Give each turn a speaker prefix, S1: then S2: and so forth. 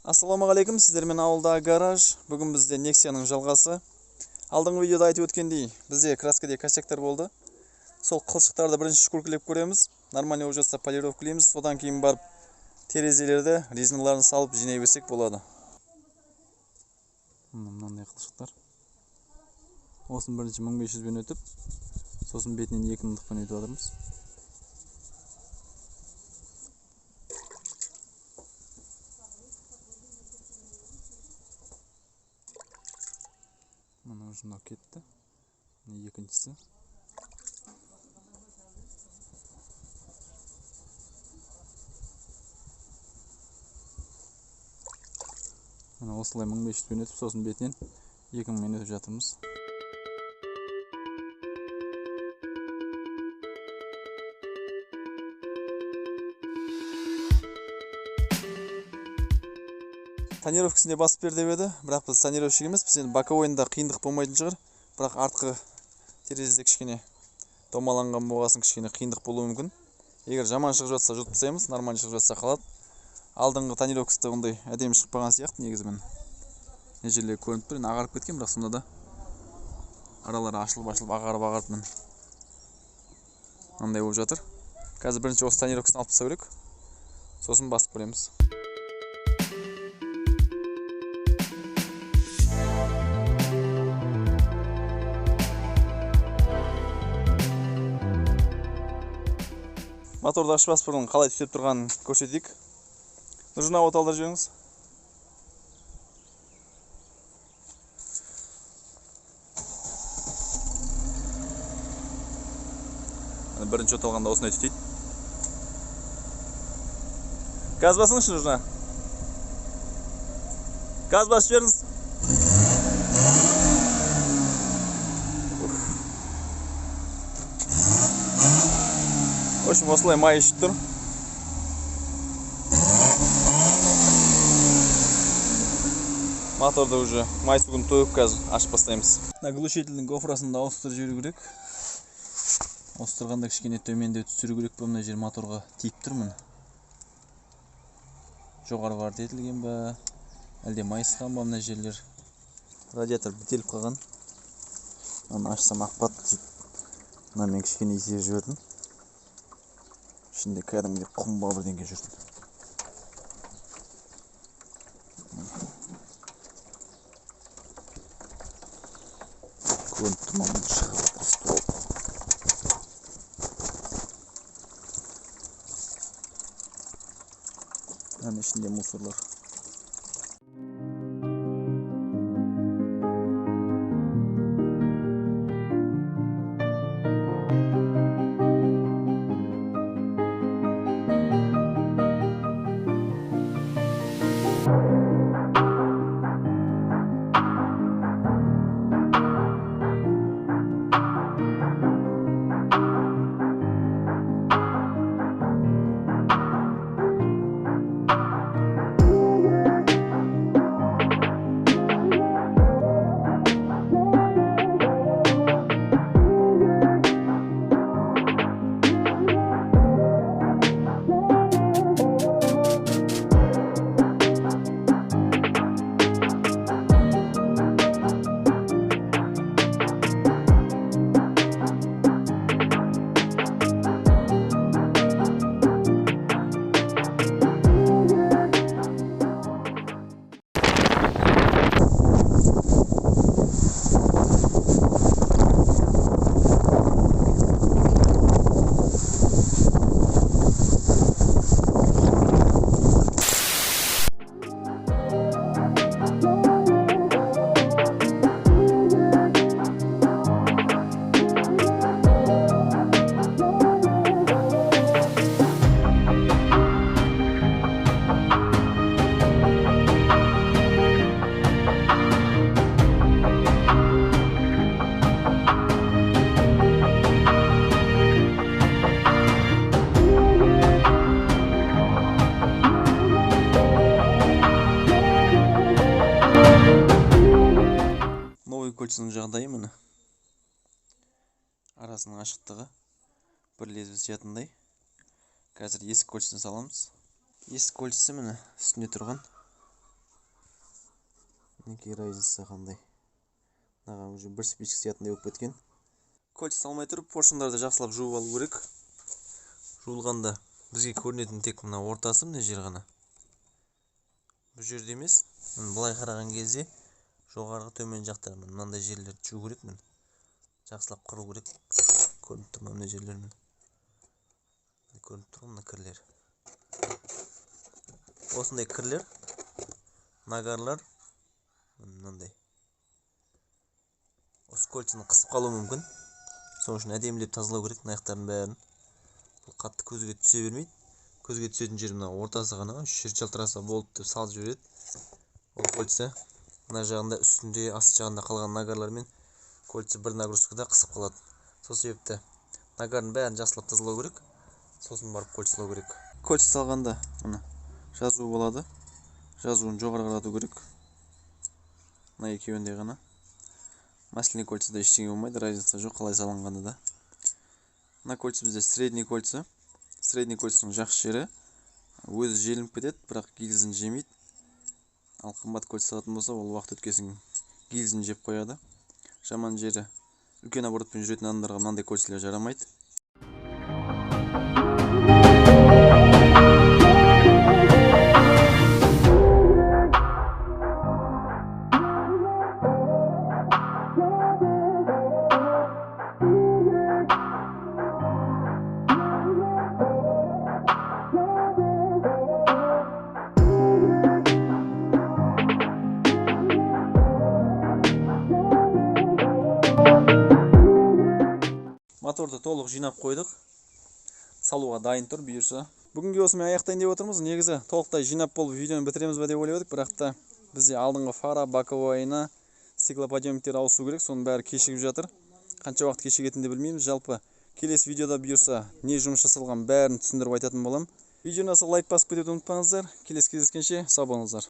S1: Ассалаумағалейкум, сіздермен ауылдағы гараж. Бүгін бізде Nexia-ның жалғасы. Алдыңғы видеода айтып өткендей, бізде краскаде косяктар болды. Сол қылшықтарды бірінші шкуркілеп көреміз. Нормальный болып жатса полировкілейміз. Содан кейін барып терезелерді, резиналарын салып жинай берсек болады. Мынандай қылшықтар. Осын бірінші 1500-бен өтіп, сосын бетінен 2000-дықпен өтіп жатырмыз. Мына ұжынау кетті. Мына екіншісі. Мына осылай 1500-бен өтіп, сосын бетінен 2000-мен өтіп жатырмыз. Тонировкасында басып бер деп еді, бірақ біз тонировщик емес, біз енді боковойында қиындық болмайтын шығар. Бірақ артқы терезеде кішкене домаланған болғасын кішкене қиындық болуы мүмкін. Егер жаман шығып жатса жұтып тастаймыз, нормально шығып жатса қалады. Алдыңғы тонировкасы да ондай әдемі шықпаған сияқты негізімен. Не жерлер көрініп тұр, енді ағарып кеткен, бірақ сонда да аралары ашылып ағарып мін. Мынандай болып жатыр. Қазір бірінші осы тонировкасын алып тастау керек. Сосын басып көреміз. Моторды ашып басып бұрын қалай түтеп тұрғанын көрсетейік. Нұржына оталдар жеңіз. Бірінші оталғанда осындай түтейді. Газ басыңызшы, Нұржына. Газ басып жіберіңіз. В общем, осылай май ішіп тұр. Моторды уже май суын тойып қазір ашып бастаймыз. Глушительдің гофрасын да ауыстырып жіберу керек. Ауыстырғанда кішкене төменде түсіру керек па, мына жер моторға тиіп тұр міне. Жоғары вартетілген ба, әлде майысқан ба мына жерлер. Радиатор бітеліп қалған. Оны ашсам ақпат дейді. Мына мен кішкене есеп жібердім. Ішінде кәдімгідей құм ба бірдеңе жүрді. Көрініп тұрмауын шығып құсты ол. Әне ішінде мусорлар. кольцоның жағдайы міне. Арасының ашықтығы бір лезвие сиятындай. Қазір есік кольцосын саламыз. Есік кольцосы міне үстінде тұрған. Мінекей разница қандай. Мынаған уже бір спичка сиятындай болып кеткен. Кольца салмай тұрып поршындарды жақсылап жуып алу керек. Жуылғанда бізге көрінетін тек мына ортасы, мына жер ғана. Бұл жерде емес, былай қараған кезде жоғарғы төмен жақтар мынандай жерлерді жуу керек. Жақсылап қыру керек. Көрініп тұр ма мына жерлер? Көрініп тұр мына кірлер. Осындай кірлер, нагарлар мынандай. Осы кольцаны қысып қалуы мүмкін. Соның үшін әдемілеп тазалау керек аяқтардың бәрін. Бұл қатты көзге түсе бермейді. Көзге түсетін жер мына ортасы ғана. Жер жалтыраса болды деп салып жібереді. Ол кольца мына жағында үстінде, аст жағында қалған нагарлармен кольца бір нагрузкада қысып қалады. Сол себепті нагардың бәрін жақсылап тазалау керек. Сосын барып кольца салу керек. Кольца салғанда мына жазу болады. Жазуын жоғары қарату керек. Мына екеуінде ғана. Масляный кольцада ештеңе болмайды, разница жоқ қалай салынғанда да. Мына кольца бізде средний кольца. Средний кольцаның жақсы жері өзі желініп кетеді, бірақ гильзін жемейді. Ал қымбат кольца салатын болса, ол уақыт өткесін гильзін жеп қояды. Жаман жері үлкен оборотпен жүретін адамдарға мынандай кольцалар жарамайды. Моторды толық жинап қойдық. Салуға дайын тұр бұйырса. Бүгінге осымен аяқтайын деп отырмыз. Негізі толықтай жинап болып видеоны бітіреміз бе деп ойлап едік, бірақ та бізде алдыңғы фара, боковойына, стеклоподъемниктер ауысу керек. Соның бәрі кешігіп жатыр. Қанша уақыт кешігетінін де білмейміз. Жалпы келесі видеода бұйырса не жұмыс жасалған бәрін түсіндіріп айтатын боламын. Видеоны лайк басып кетуді ұмытпаңыздар. Келесі кездескенше сау болыңыздар.